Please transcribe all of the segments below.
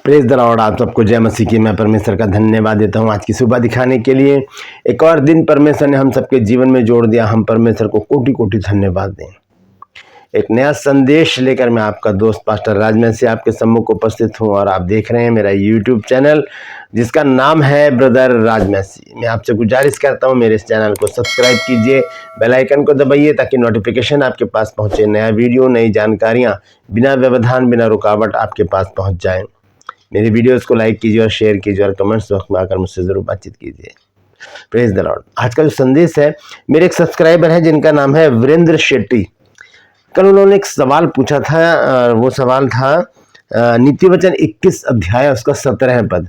Praise the Lord. आप सबको जय मसीह की। मैं परमेश्वर का धन्यवाद देता हूँ आज की सुबह दिखाने के लिए। एक और दिन परमेश्वर ने हम सबके जीवन में जोड़ दिया। हम परमेश्वर को कोटि कोटि धन्यवाद दें। एक नया संदेश लेकर मैं आपका दोस्त पास्टर राजमैन से आपके सम्मुख उपस्थित हूँ और आप देख रहे हैं मेरा यूट्यूब चैनल जिसका नाम है ब्रदर राजमैसी। मैं आपसे गुजारिश करता हूँ मेरे इस चैनल को सब्सक्राइब कीजिए, बेल आइकन को दबाइए ताकि नोटिफिकेशन आपके पास पहुँचे, नया वीडियो नई जानकारियाँ बिना व्यवधान बिना रुकावट आपके पास पहुँच जाएँ। मेरी वीडियोस को लाइक कीजिए और शेयर कीजिए और कमेंट्स बॉक्स में आकर मुझसे ज़रूर बातचीत कीजिए। Praise the Lord. आज का जो संदेश है, मेरे एक सब्सक्राइबर है जिनका नाम है वीरेंद्र शेट्टी। कल उन्होंने एक सवाल पूछा था, वो सवाल था नीति वचन 21 अध्याय उसका 17 पद।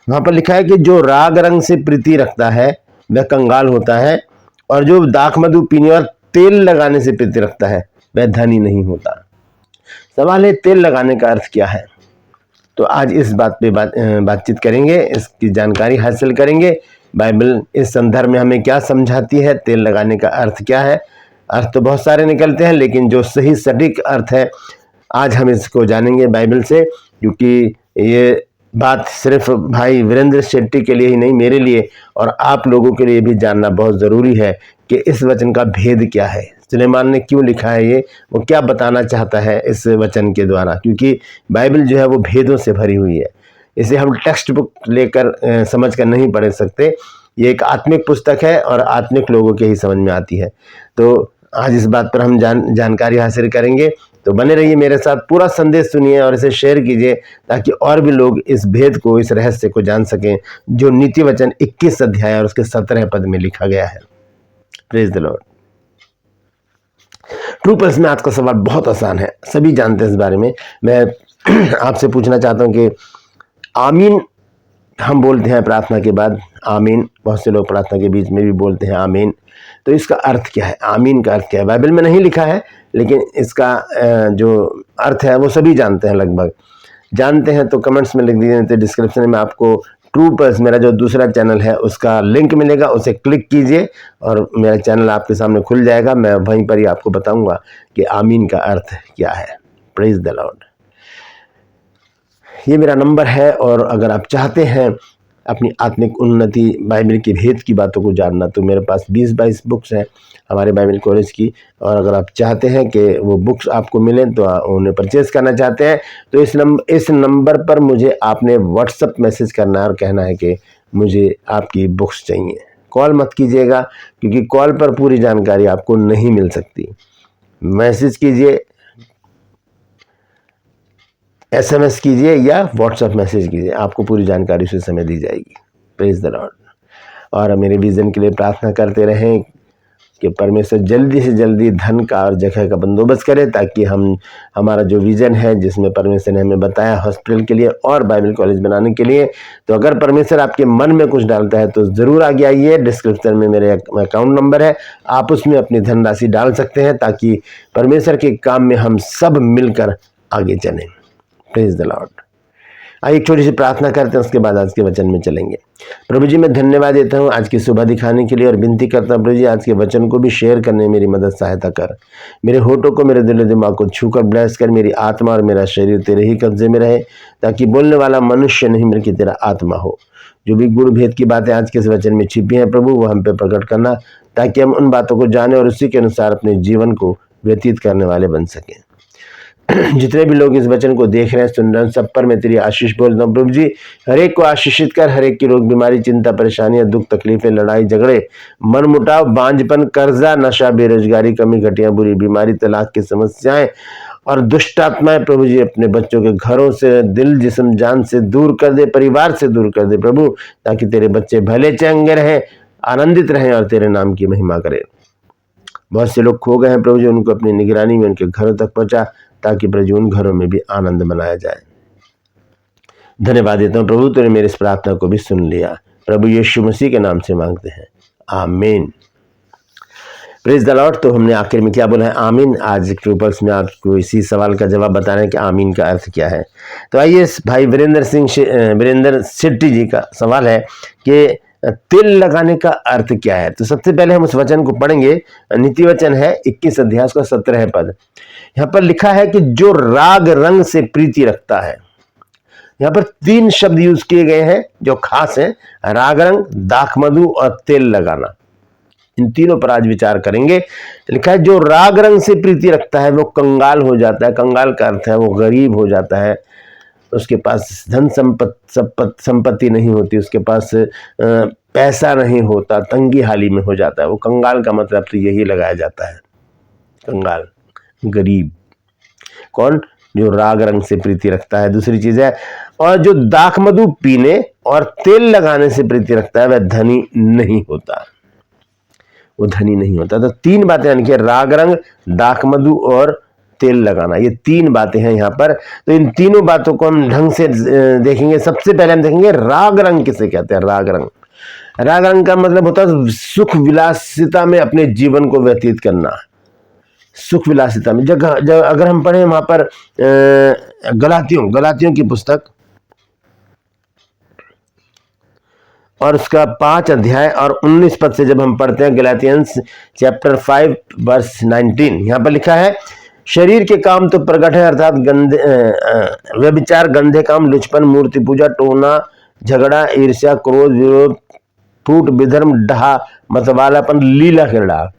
वहाँ पर लिखा है कि जो राग रंग से प्रीति रखता है वह कंगाल होता है और जो दाख मधु पीने और तेल लगाने से प्रीति रखता है वह धनी नहीं होता। सवाल है तेल लगाने का अर्थ क्या है। तो आज इस बात पे बातचीत करेंगे, इसकी जानकारी हासिल करेंगे। बाइबल इस संदर्भ में हमें क्या समझाती है, तेल लगाने का अर्थ क्या है। अर्थ तो बहुत सारे निकलते हैं लेकिन जो सही सटीक अर्थ है आज हम इसको जानेंगे बाइबल से, क्योंकि ये बात सिर्फ भाई वीरेंद्र शेट्टी के लिए ही नहीं, मेरे लिए और आप लोगों के लिए भी जानना बहुत ज़रूरी है कि इस वचन का भेद क्या है। सुलेमान ने क्यों लिखा है ये, वो क्या बताना चाहता है इस वचन के द्वारा, क्योंकि बाइबल जो है वो भेदों से भरी हुई है। इसे हम टेक्स्ट बुक लेकर समझ कर नहीं पढ़ सकते। ये एक आत्मिक पुस्तक है और आत्मिक लोगों के ही समझ में आती है। तो आज इस बात पर हम जानकारी हासिल करेंगे। तो बने रहिए मेरे साथ, पूरा संदेश सुनिए और इसे शेयर कीजिए ताकि और भी लोग इस भेद को, इस रहस्य को जान सकें जो नीति वचन 21 अध्याय और उसके 17 पद में लिखा गया है। Praise the Lord. True pulse में आज का सवाल बहुत आसान है, सभी जानते हैं इस बारे में। मैं आपसे पूछना चाहता हूं कि आमीन हम बोलते हैं प्रार्थना के बाद, आमीन। बहुत से लोग प्रार्थना के बीच में भी बोलते हैं आमीन। तो इसका अर्थ क्या है, आमीन का अर्थ क्या है। बाइबल में नहीं लिखा है लेकिन इसका जो अर्थ है वो सभी जानते हैं, लगभग जानते हैं। तो कमेंट्स में लिख दीजिए, नहीं तो डिस्क्रिप्शन में आपको ट्रू पल्स मेरा जो दूसरा चैनल है उसका लिंक मिलेगा, उसे क्लिक कीजिए और मेरा चैनल आपके सामने खुल जाएगा। मैं वहीं पर ही आपको बताऊंगा कि आमीन का अर्थ क्या है। Praise the Lord. ये मेरा नंबर है और अगर आप चाहते हैं अपनी आत्मिक उन्नति, बाइबल के भेद की बातों को जानना, तो मेरे पास 20-22 बुक्स हैं हमारे बाइबल कॉलेज की। और अगर आप चाहते हैं कि वो बुक्स आपको मिलें, तो उन्हें परचेज़ करना चाहते हैं, तो इस नंबर पर मुझे आपने व्हाट्सएप मैसेज करना है और कहना है कि मुझे आपकी बुक्स चाहिए। कॉल मत कीजिएगा क्योंकि कॉल पर पूरी जानकारी आपको नहीं मिल सकती। मैसेज कीजिए, SMS कीजिए या व्हाट्सएप मैसेज कीजिए, आपको पूरी जानकारी उसी समय दी जाएगी। Praise the Lord. और मेरे विज़न के लिए प्रार्थना करते रहें कि परमेश्वर जल्दी से जल्दी धन का और जगह का बंदोबस्त करे ताकि हमारा जो विज़न है, जिसमें परमेश्वर ने हमें बताया हॉस्पिटल के लिए और बाइबल कॉलेज बनाने के लिए, तो अगर परमेश्वर आपके मन में कुछ डालता है तो ज़रूर आगे आइए। डिस्क्रिप्शन में मेरे अकाउंट नंबर है, आप उसमें अपनी धनराशि डाल सकते हैं ताकि परमेश्वर के काम में हम सब मिलकर आगे चलें। Praise the Lord. आइए एक छोटी सी प्रार्थना करते हैं, उसके बाद आज के वचन में चलेंगे। प्रभु जी, मैं धन्यवाद देता हूँ आज की सुबह दिखाने के लिए और विनती करता हूँ प्रभु जी, आज के वचन को भी शेयर करने में मेरी मदद सहायता कर। मेरे होठों को, मेरे दिल दिमाग को छूकर ब्लेस कर। मेरी आत्मा और मेरा शरीर तेरे ही कब्जे में रहे ताकि बोलने वाला मनुष्य नहीं बल्कि तेरा आत्मा हो। जो भी गुरु भेद की बातें आज के इस वचन में छिपी हैं प्रभु, वो हम पे प्रकट करना ताकि हम उन बातों को जाने और उसी के अनुसार अपने जीवन को व्यतीत करने वाले बन सकें। जितने भी लोग इस वचन को देख रहे हैं, सुन रहे हैं, सब पर मैं तेरी आशीष बोलता हूँ प्रभु जी। हर एक को आशीषित कर, हर एक की रोग बीमारी, चिंता, परेशानियां, दुख, तकलीफें, लड़ाई झगड़े, मन मुटाव, बांझपन, कर्जा, नशा, बेरोजगारी, कमी, घटिया, बुरी बीमारी, तलाक की समस्याएं और दुष्ट आत्माएं प्रभु जी अपने बच्चों के घरों से, दिल, जिस्म, जान से दूर कर दे, परिवार से दूर कर दे प्रभु, ताकि तेरे बच्चे भले चंगे रहें, आनंदित रहें और तेरे नाम की महिमा करें। बहुत से लोग खो गए हैं प्रभु जी, उनको अपनी निगरानी में उनके घरों तक पहुंचा ताकि प्रभु जी उन घरों में भी आनंद मनाया जाए। धन्यवाद देता हूँ प्रभु, तूने मेरी इस प्रार्थना को भी सुन लिया। प्रभु यीशु मसीह के नाम से मांगते हैं, आमीन। Praise the Lord. तो हमने आखिर में क्या बोला है, आमीन। आज ट्रू पल्स में आपको इसी सवाल का जवाब बता रहे हैं कि आमीन का अर्थ क्या है। तो आइए, भाई वीरेंद्र शेट्टी जी का सवाल है कि तिल लगाने का अर्थ क्या है। तो सबसे पहले हम उस वचन को पढ़ेंगे। नीति वचन है 21 अध्याय का 17 पद। यहाँ पर लिखा है कि जो राग रंग से प्रीति रखता है, यहाँ पर 3 शब्द यूज किए गए हैं जो खास हैं, राग रंग, दाख मधु और तेल लगाना। इन तीनों पर आज विचार करेंगे। लिखा है जो राग रंग से प्रीति रखता है वो कंगाल हो जाता है। कंगाल का अर्थ है वो गरीब हो जाता है, उसके पास धन संपत्ति नहीं होती, उसके पास पैसा नहीं होता, तंगी हाली में हो जाता है। वो कंगाल का मतलब तो यही लगाया जाता है, कंगाल, गरीब। कौन? जो राग रंग से प्रीति रखता है। दूसरी चीज है, और जो दाख मधु पीने और तेल लगाने से प्रीति रखता है वह धनी नहीं होता, वो धनी नहीं होता। तो 3 बातें यानी कि राग रंग, दाख मधु और तेल लगाना, ये 3 बातें हैं यहाँ पर। तो इन तीनों बातों को हम ढंग से देखेंगे। सबसे पहले हम देखेंगे राग रंग किसे कहते हैं। राग रंग, राग रंग का मतलब होता है सुख विलासिता में अपने जीवन को व्यतीत करना। सुख विलासिता में अगर हम पढ़े वहां पर गलातियों की पुस्तक और उसका 5 अध्याय और 19 पद से जब हम पढ़ते हैं, गलातियंस चैप्टर 5 वर्स 19, यहाँ पर लिखा है शरीर के काम तो प्रकट है, अर्थात व्यभिचार, गंधे काम, लुचपन, मूर्ति पूजा, टोना, झगड़ा, ईर्ष्या, क्रोध, विरोध, फूट, विधर्म, डहा, मतवालापन, लीला क्रीड़ा।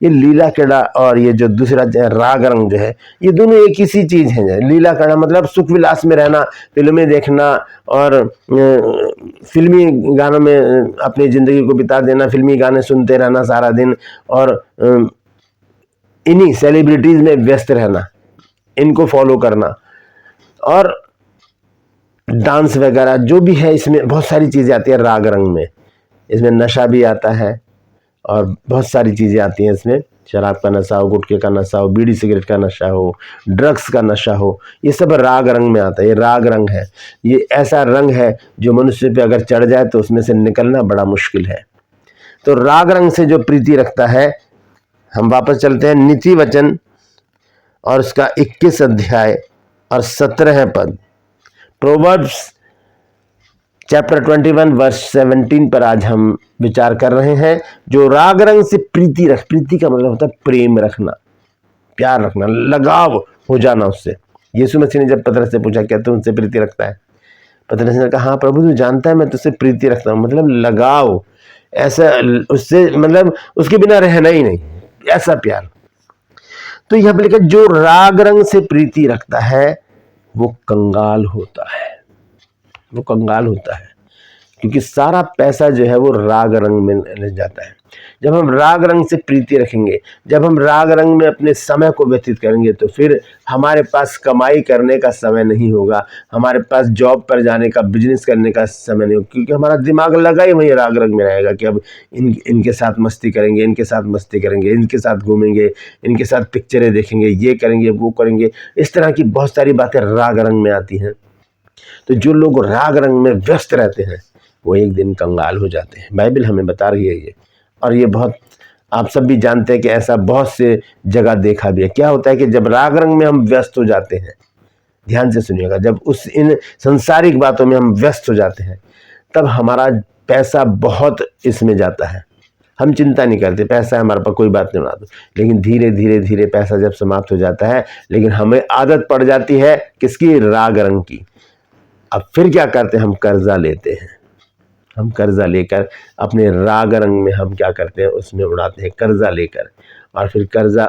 ये लीला क्रीड़ा और ये जो दूसरा राग रंग जो है, ये दोनों एक ही सी चीज है। लीला क्रीड़ा मतलब सुख विलास में रहना, फिल्में देखना और फिल्मी गानों में अपनी जिंदगी को बिता देना, फिल्मी गाने सुनते रहना सारा दिन और इन्हीं सेलिब्रिटीज में व्यस्त रहना, इनको फॉलो करना और डांस वगैरह जो भी है, इसमें बहुत सारी चीजें आती है राग रंग में। इसमें नशा भी आता है और बहुत सारी चीजें आती हैं इसमें, शराब का नशा हो, गुटखे का नशा हो, बीड़ी सिगरेट का नशा हो, ड्रग्स का नशा हो, ये सब राग रंग में आता है। ये राग रंग है, ये ऐसा रंग है जो मनुष्य पे अगर चढ़ जाए तो उसमें से निकलना बड़ा मुश्किल है। तो राग रंग से जो प्रीति रखता है, हम वापस चलते हैं नीति वचन और उसका 21 अध्याय और 17 पद, प्रोवर्ब्स चैप्टर 21 वर्स 17 पर आज हम विचार कर रहे हैं। जो राग रंग से प्रीति प्रीति का मतलब होता है प्रेम रखना, प्यार रखना, लगाव हो जाना उससे। यीशु मसीह ने जब पतरस से पूछा क्या तू उनसे प्रीति रखता है, पतरस ने कहा हाँ प्रभु तू जानता है मैं तुझसे प्रीति रखता हूँ, मतलब लगाव, ऐसा उससे मतलब उसके बिना रहना ही नहीं, ऐसा प्यार। तो यहां पर लिखा जो राग रंग से प्रीति रखता है वो कंगाल होता है, वो कंगाल होता है, क्योंकि सारा पैसा जो है वो राग रंग में ले जाता है। जब हम राग रंग से प्रीति रखेंगे, जब हम राग रंग में अपने समय को व्यतीत करेंगे तो फिर हमारे पास कमाई करने का समय नहीं होगा, हमारे पास जॉब पर जाने का, बिजनेस करने का समय नहीं होगा, क्योंकि हमारा दिमाग लगा ही वही राग रंग में रहेगा कि अब इनके साथ मस्ती करेंगे, इनके साथ मस्ती करेंगे, इनके साथ घूमेंगे, इनके साथ पिक्चरें देखेंगे, ये करेंगे वो करेंगे। इस तरह की बहुत सारी बातें राग रंग में आती हैं। तो जो लोग राग रंग में व्यस्त रहते हैं वो एक दिन कंगाल हो जाते हैं। बाइबल हमें बता रही है ये, और ये बहुत आप सब भी जानते हैं कि ऐसा बहुत से जगह देखा भी है। क्या होता है कि जब राग रंग में हम व्यस्त हो जाते हैं, ध्यान से सुनिएगा, जब इन सांसारिक बातों में हम व्यस्त हो जाते हैं तब हमारा पैसा बहुत इसमें जाता है। हम चिंता नहीं करते, पैसा है हमारे पास, कोई बात नहीं बना दो, लेकिन धीरे धीरे धीरे पैसा जब समाप्त हो जाता है, लेकिन हमें आदत पड़ जाती है किसकी? राग रंग की। अब फिर क्या करते हैं? हम कर्जा लेते हैं। हम कर्जा लेकर अपने राग रंग में हम क्या करते हैं? उसमें उड़ाते हैं कर्जा लेकर, और फिर कर्जा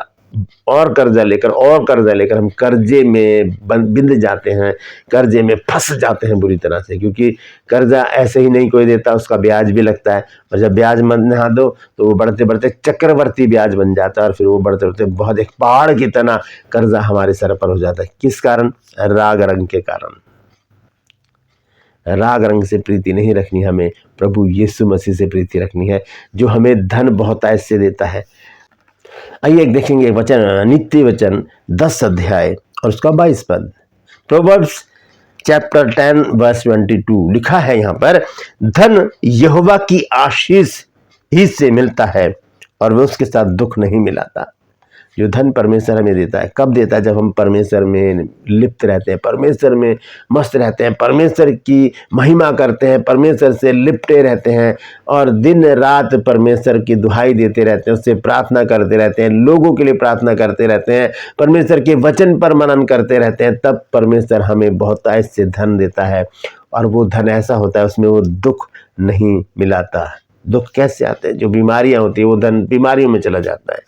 और कर्जा लेकर और कर्जा लेकर हम कर्जे में बिंद जाते हैं, कर्जे में फंस जाते हैं बुरी तरह से, क्योंकि कर्जा ऐसे ही नहीं कोई देता, उसका ब्याज भी लगता है, और जब ब्याज मत नहा दो तो वो बढ़ते बढ़ते चक्रवर्ती ब्याज बन जाता है, और फिर वो बढ़ते बढ़ते बहुत एक पहाड़ की तरह कर्जा हमारे सर पर हो जाता है। किस कारण? राग रंग के कारण। राग रंग से प्रीति नहीं रखनी, हमें प्रभु यीशु मसीह से प्रीति रखनी है, जो हमें धन बहुतायत से देता है। आइए देखेंगे वचन, नित्य वचन 10 अध्याय और उसका 22 पद, प्रोवर्ब्स चैप्टर 10 वर्स 22 लिखा है यहाँ पर, धन यहोवा की आशीष ही से मिलता है और वह उसके साथ दुख नहीं मिलाता। जो धन परमेश्वर हमें देता है, कब देता है? जब हम परमेश्वर में लिप्त रहते हैं, परमेश्वर में मस्त रहते हैं, परमेश्वर की महिमा करते हैं, परमेश्वर से लिपटे रहते हैं और दिन रात परमेश्वर की दुहाई देते रहते हैं, उससे प्रार्थना करते रहते हैं, लोगों के लिए प्रार्थना करते रहते हैं, परमेश्वर के वचन पर मनन करते रहते हैं, तब परमेश्वर हमें बहुतायत से धन देता है। और वो धन ऐसा होता है, उसमें वो दुख नहीं मिलाता। दुख कैसे आते हैं? जो बीमारियां होती है वो धन बीमारियों में चला जाता है।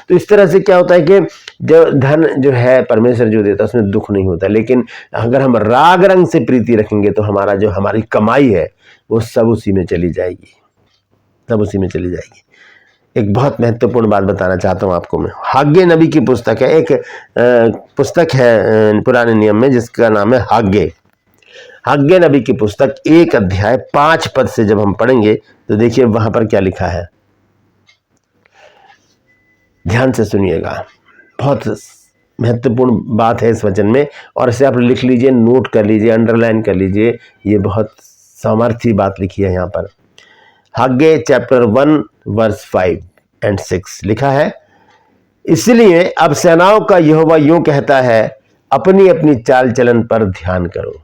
तो इस तरह से क्या होता है कि जो धन जो है परमेश्वर जो देता है उसमें दुख नहीं होता। लेकिन अगर हम राग रंग से प्रीति रखेंगे तो हमारी कमाई है वो सब उसी में चली जाएगी, सब उसी में चली जाएगी। एक बहुत महत्वपूर्ण बात बताना चाहता हूँ आपको मैं। हाग्गे नबी की पुस्तक है, एक पुस्तक है पुराने नियम में जिसका नाम है हाग्गे नबी की पुस्तक 1 अध्याय 5 पद से जब हम पढ़ेंगे तो देखिए वहां पर क्या लिखा है। ध्यान से सुनिएगा, बहुत महत्वपूर्ण बात है इस वचन में, और इसे आप लिख लीजिए, नोट कर लीजिए, अंडरलाइन कर लीजिए। ये बहुत सामर्थी बात लिखी है यहाँ पर। हाग्गे चैप्टर 1 वर्स 5 और 6 लिखा है, इसलिए अब सेनाओं का यहोवा यूं कहता है, अपनी अपनी चाल चलन पर ध्यान करो।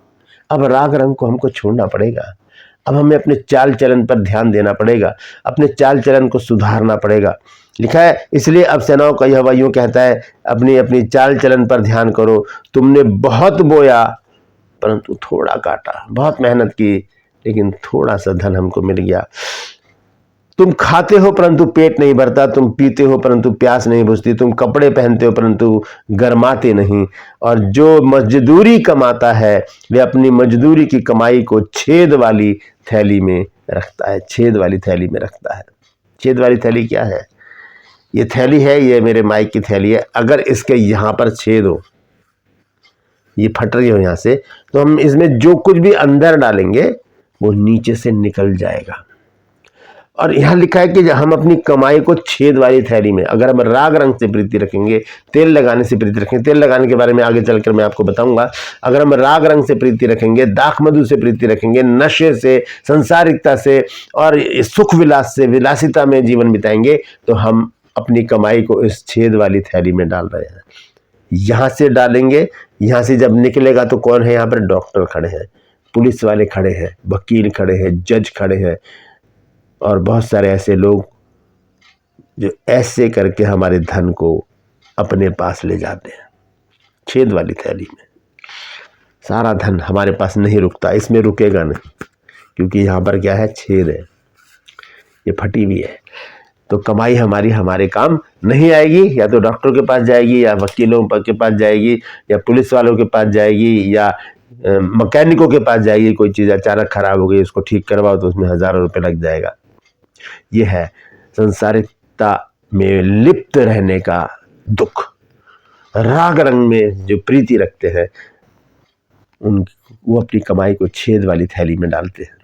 अब राग रंग को हमको छोड़ना पड़ेगा, अब हमें अपने चाल चलन पर ध्यान देना पड़ेगा, अपने चाल चलन को सुधारना पड़ेगा। लिखा है, इसलिए अब सेनाओं का यहोवा यूं कहता है, अपनी अपनी चाल चलन पर ध्यान करो। तुमने बहुत बोया परंतु थोड़ा काटा, बहुत मेहनत की लेकिन थोड़ा सा धन हमको मिल गया। तुम खाते हो परंतु पेट नहीं भरता, तुम पीते हो परंतु प्यास नहीं बुझती, तुम कपड़े पहनते हो परंतु गर्माते नहीं। और जो मजदूरी कमाता है वे अपनी मजदूरी की कमाई को छेद वाली थैली में रखता है, छेद वाली थैली में रखता है। छेद वाली थैली क्या है? ये थैली है, ये मेरे माइक की थैली है, अगर इसके यहाँ पर छेद हो, ये फट रही हो यहाँ से, तो हम इसमें जो कुछ भी अंदर डालेंगे वो नीचे से निकल जाएगा। और यहाँ लिखा है कि हम अपनी कमाई को छेद वाली थैली में, अगर हम राग रंग से प्रीति रखेंगे, तेल लगाने से प्रीति रखेंगे, तेल लगाने के बारे में आगे चलकर मैं आपको बताऊंगा। अगर हम राग रंग से प्रीति रखेंगे, दाख मधु से प्रीति रखेंगे, नशे से, संसारिकता से और सुख विलास से, विलासिता में जीवन बिताएंगे, तो हम अपनी कमाई को इस छेद वाली थैली में डाल रहे हैं। यहाँ से डालेंगे, यहाँ से जब निकलेगा तो कौन है? यहाँ पर डॉक्टर खड़े हैं, पुलिस वाले खड़े हैं, वकील खड़े हैं, जज खड़े हैं और बहुत सारे ऐसे लोग जो ऐसे करके हमारे धन को अपने पास ले जाते हैं। छेद वाली थैली में सारा धन हमारे पास नहीं रुकता, इसमें रुकेगा नहीं, क्योंकि यहाँ पर क्या है? छेद है, ये फटी हुई है। तो कमाई हमारी हमारे काम नहीं आएगी, या तो डॉक्टर के पास जाएगी, या वकीलों के पास जाएगी, या पुलिस वालों के पास जाएगी, या मैकेनिकों के पास जाएगी। कोई चीज़ अचानक खराब हो गई, उसको ठीक करवाओ तो उसमें हज़ारों रुपये लग जाएगा। ये है संसारिकता में लिप्त रहने का दुख। राग रंग में जो प्रीति रखते हैं वो अपनी कमाई को छेद वाली थैली में डालते हैं।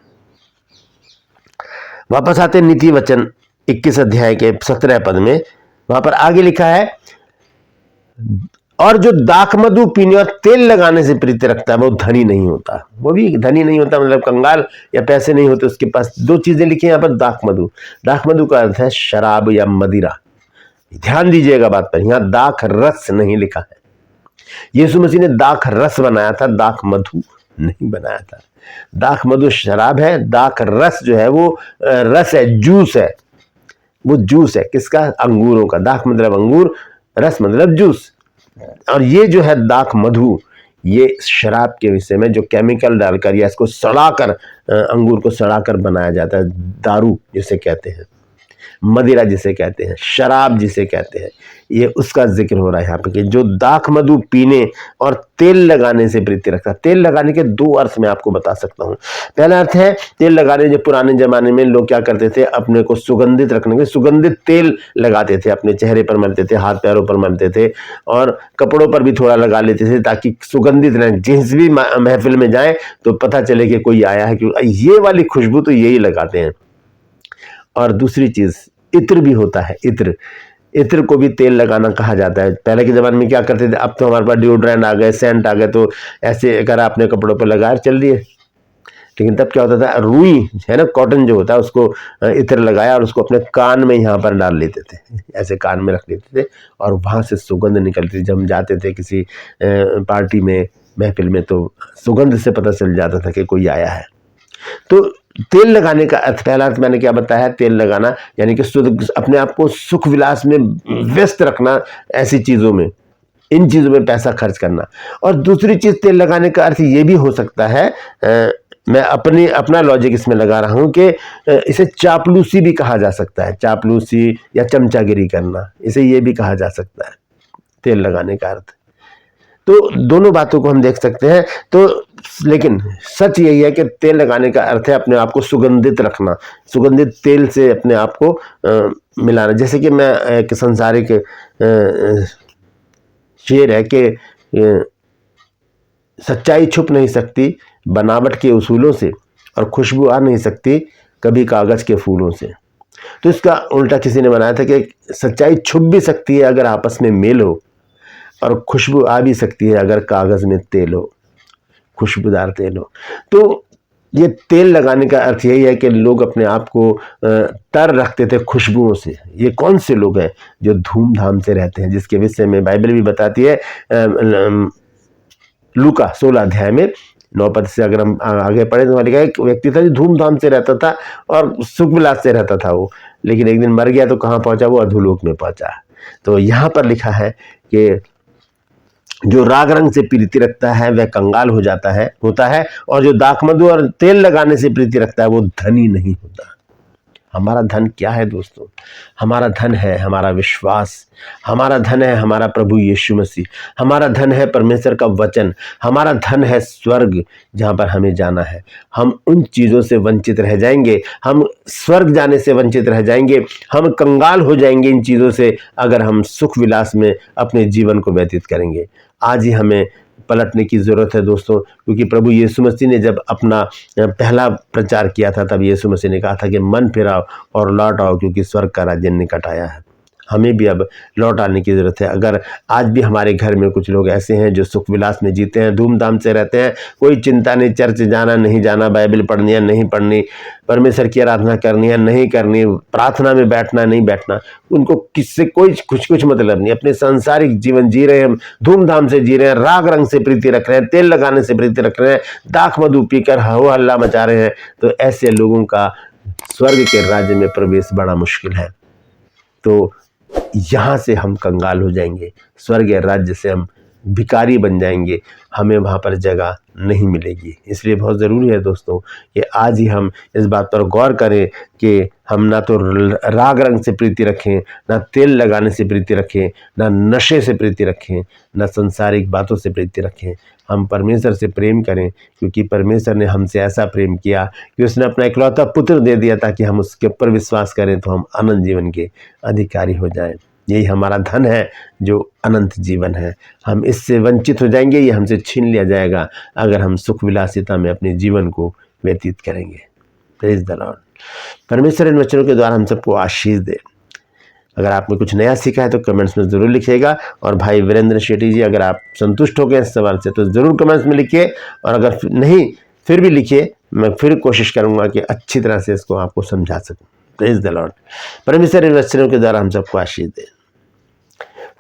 वापस आते नीति वचन 21 अध्याय के 17 पद में, वहां पर आगे लिखा है, और जो दाख मधु पीने और तेल लगाने से प्रीति रखता है वो धनी नहीं होता। वो भी धनी नहीं होता, मतलब कंगाल या पैसे नहीं होते उसके पास। दो चीजें लिखी हैं यहाँ पर, दाख मधु। दाख मधु का अर्थ है शराब या मदिरा। ध्यान दीजिएगा बात पर, यहाँ दाख रस नहीं लिखा है। यीशु मसीह ने दाख रस बनाया था, दाख मधु नहीं बनाया था। दाख मधु शराब है, दाख रस जो है वो रस है, जूस है। वो जूस है किसका? अंगूरों का। दाख मतलब अंगूर, रस मतलब जूस। और ये जो है दाख मधु, ये शराब के विषय में जो केमिकल डालकर या इसको सड़ाकर, अंगूर को सड़ाकर बनाया जाता है, दारू जिसे कहते हैं, मदिरा जिसे कहते हैं, शराब जिसे कहते हैं, ये उसका जिक्र हो रहा है यहाँ पे कि जो दाख मधु पीने और तेल लगाने से प्रीति रखता है। तेल लगाने के दो अर्थ मैं आपको बता सकता हूँ। पहला अर्थ है तेल लगाने, जो पुराने जमाने में लोग क्या करते थे, अपने को सुगंधित रखने के सुगंधित तेल लगाते थे, अपने चेहरे पर मलते थे, हाथ पैरों पर मलते थे और कपड़ों पर भी थोड़ा लगा लेते थे ताकि सुगंधित रहें। जिस भी महफिल में जाए तो पता चले कि कोई आया है, क्योंकि ये वाली खुशबू तो यही लगाते हैं। और दूसरी चीज इत्र भी होता है। इत्र को भी तेल लगाना कहा जाता है। पहले के ज़माने में क्या करते थे, अब तो हमारे पास डिओड्रेंट आ गए, सेंट आ गए, तो ऐसे अगर आपने कपड़ों पर लगाया चल दिए, लेकिन तब क्या होता था, रुई है ना, कॉटन जो होता है, उसको इत्र लगाया और उसको अपने कान में यहाँ पर डाल लेते थे, ऐसे कान में रख लेते थे और वहाँ से सुगंध निकलती थी। जब हम जाते थे किसी पार्टी में, महफिल में, तो सुगंध से पता चल जाता था कि कोई आया है। तो तेल लगाने का अर्थ, पहला अर्थ मैंने क्या बताया, तेल लगाना यानी कि अपने आप को सुख विलास में व्यस्त रखना, ऐसी चीज़ों में, इन चीज़ों में पैसा खर्च करना। और दूसरी चीज़ तेल लगाने का अर्थ ये भी हो सकता है, मैं अपना लॉजिक इसमें लगा रहा हूँ कि इसे चापलूसी भी कहा जा सकता है, चापलूसी या चमचागिरी करना, इसे ये भी कहा जा सकता है तेल लगाने का अर्थ। तो दोनों बातों को हम देख सकते हैं। तो लेकिन सच यही है कि तेल लगाने का अर्थ है अपने आप को सुगंधित रखना, सुगंधित तेल से अपने आप को मिलाना। जैसे कि मैं एक संसारिक शेर है कि सच्चाई छुप नहीं सकती बनावट के उसूलों से, और खुशबू आ नहीं सकती कभी कागज़ के फूलों से। तो इसका उल्टा किसी ने बनाया था कि सच्चाई छुप भी सकती है अगर आपस में मेल हो, और खुशबू आ भी सकती है अगर कागज़ में तेल हो, खुशबूदार तेल हो। तो ये तेल लगाने का अर्थ यही है कि लोग अपने आप को तर रखते थे खुशबुओं से। ये कौन से लोग हैं जो धूमधाम से रहते हैं, जिसके विषय में बाइबल भी बताती है। लूका 16 अध्याय में 9 पद से अगर हम आगे पढ़े तो लिखा है, एक व्यक्ति था जो धूमधाम से रहता था और सुख विलास से रहता था वो, लेकिन एक दिन मर गया तो कहाँ पहुंचा, वो अधोलोक में पहुंचा। तो यहाँ पर लिखा है कि जो राग रंग से प्रीति रखता है वह कंगाल होता है, और जो दाखमधु और तेल लगाने से प्रीति रखता है वो धनी नहीं होता। हमारा धन क्या है दोस्तों? हमारा धन है हमारा विश्वास, हमारा धन है हमारा प्रभु यीशु मसीह, हमारा धन है परमेश्वर का वचन, हमारा धन है स्वर्ग जहाँ पर हमें जाना है। हम उन चीज़ों से वंचित रह जाएंगे, हम स्वर्ग जाने से वंचित रह जाएंगे, हम कंगाल हो जाएंगे इन चीज़ों से अगर हम सुख विलास में अपने जीवन को व्यतीत करेंगे। आज ही हमें पलटने की ज़रूरत है दोस्तों, क्योंकि प्रभु यीशु मसीह ने जब अपना पहला प्रचार किया था तब यीशु मसीह ने कहा था कि मन फिराओ और लौट आओ, क्योंकि स्वर्ग का राज्य निकट आया है। हमें भी अब लौट आने की ज़रूरत है। अगर आज भी हमारे घर में कुछ लोग ऐसे हैं जो सुख विलास में जीते हैं, धूमधाम से रहते हैं, कोई चिंता नहीं, चर्च जाना नहीं जाना, बाइबल पढ़नी है नहीं पढ़नी, परमेश्वर की आराधना करनी है नहीं करनी, प्रार्थना में बैठना नहीं बैठना, उनको किससे कोई कुछ मतलब नहीं, अपने सांसारिक जीवन जी रहे हैं, धूमधाम से जी रहे हैं, राग रंग से प्रीति रख रहे हैं, तेल लगाने से प्रीति रख रहे हैं, दाख मधु पीकर हो हल्ला मचा रहे हैं, तो ऐसे लोगों का स्वर्ग के राज्य में प्रवेश बड़ा मुश्किल है। तो यहाँ से हम कंगाल हो जाएंगे, स्वर्गीय राज्य से हम भिखारी बन जाएंगे, हमें वहाँ पर जगह नहीं मिलेगी। इसलिए बहुत ज़रूरी है दोस्तों कि आज ही हम इस बात पर गौर करें कि हम ना तो राग रंग से प्रीति रखें, ना तेल लगाने से प्रीति रखें, ना नशे से प्रीति रखें, ना संसारिक बातों से प्रीति रखें। हम परमेश्वर से प्रेम करें, क्योंकि परमेश्वर ने हमसे ऐसा प्रेम किया कि उसने अपना इकलौता पुत्र दे दिया ताकि हम उसके ऊपर विश्वास करें तो हम अनंत जीवन के अधिकारी हो जाएं। यही हमारा धन है जो अनंत जीवन है। हम इससे वंचित हो जाएंगे, ये हमसे छीन लिया जाएगा अगर हम सुख विलासिता में अपने जीवन को व्यतीत करेंगे। Praise the Lord. परमेश्वर इन वचनों के द्वारा हम सबको आशीष दे। अगर आपने कुछ नया सीखा है तो कमेंट्स में ज़रूर लिखिएगा, और भाई वीरेंद्र शेट्टी जी अगर आप संतुष्ट हो गए इस सवाल से तो ज़रूर कमेंट्स में लिखिए, और अगर नहीं फिर भी लिखिए, मैं फिर कोशिश करूँगा कि अच्छी तरह से इसको आपको समझा सकूँ। Praise the Lord. परमेश्वर इन वचनों के द्वारा हम सबको आशीष दे।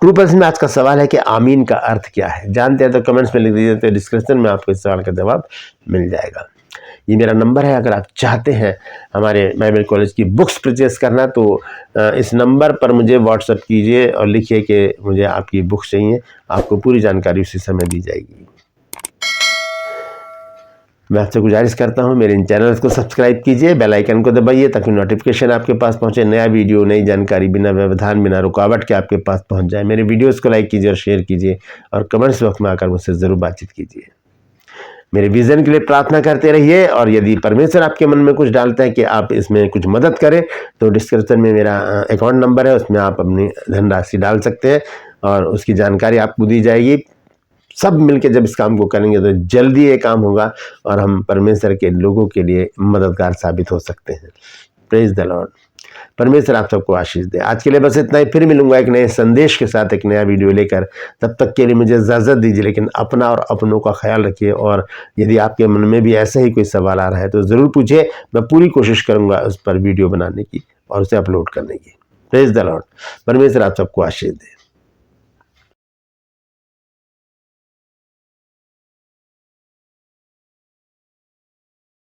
ट्रू पर्सन में आज का सवाल है कि आमीन का अर्थ क्या है? जानते हैं तो कमेंट्स में लिख दीजिए, तो डिस्क्रिप्शन में आपको इस सवाल का जवाब मिल जाएगा। ये मेरा नंबर है, अगर आप चाहते हैं हमारे बाइबल कॉलेज की बुक्स परचेस करना तो इस नंबर पर मुझे व्हाट्सएप कीजिए और लिखिए कि मुझे आपकी बुक्स चाहिए, आपको पूरी जानकारी उसी समय दी जाएगी। मैं आपसे गुजारिश करता हूं मेरे इन चैनल्स को सब्सक्राइब कीजिए, बेल आइकन को दबाइए ताकि नोटिफिकेशन आपके पास पहुंचे, नया वीडियो नई जानकारी बिना व्यवधान बिना रुकावट के आपके पास पहुंच जाए। मेरे वीडियोस को लाइक कीजिए और शेयर कीजिए, और कमेंट्स बॉक्स में आकर मुझसे ज़रूर बातचीत कीजिए। मेरे विज़न के लिए प्रार्थना करते रहिए, और यदि परमेश्वर आपके मन में कुछ डालता है कि आप इसमें कुछ मदद करें तो डिस्क्रिप्शन में मेरा अकाउंट नंबर है, उसमें आप अपनी धनराशि डाल सकते हैं और उसकी जानकारी आपको दी जाएगी। सब मिलकर जब इस काम को करेंगे तो जल्दी ये काम होगा और हम परमेश्वर के लोगों के लिए मददगार साबित हो सकते हैं। Praise the Lord. परमेश्वर आप सबको आशीष दे। आज के लिए बस इतना ही, फिर मिलूंगा एक नए संदेश के साथ, एक नया वीडियो लेकर। तब तक के लिए मुझे इजाज़त दीजिए, लेकिन अपना और अपनों का ख्याल रखिए। और यदि आपके मन में भी ऐसा ही कोई सवाल आ रहा है तो ज़रूर पूछिए, मैं पूरी कोशिश करूँगा उस पर वीडियो बनाने की और उसे अपलोड करने की। Praise the Lord. परमेश्वर आप सबको आशीष दे।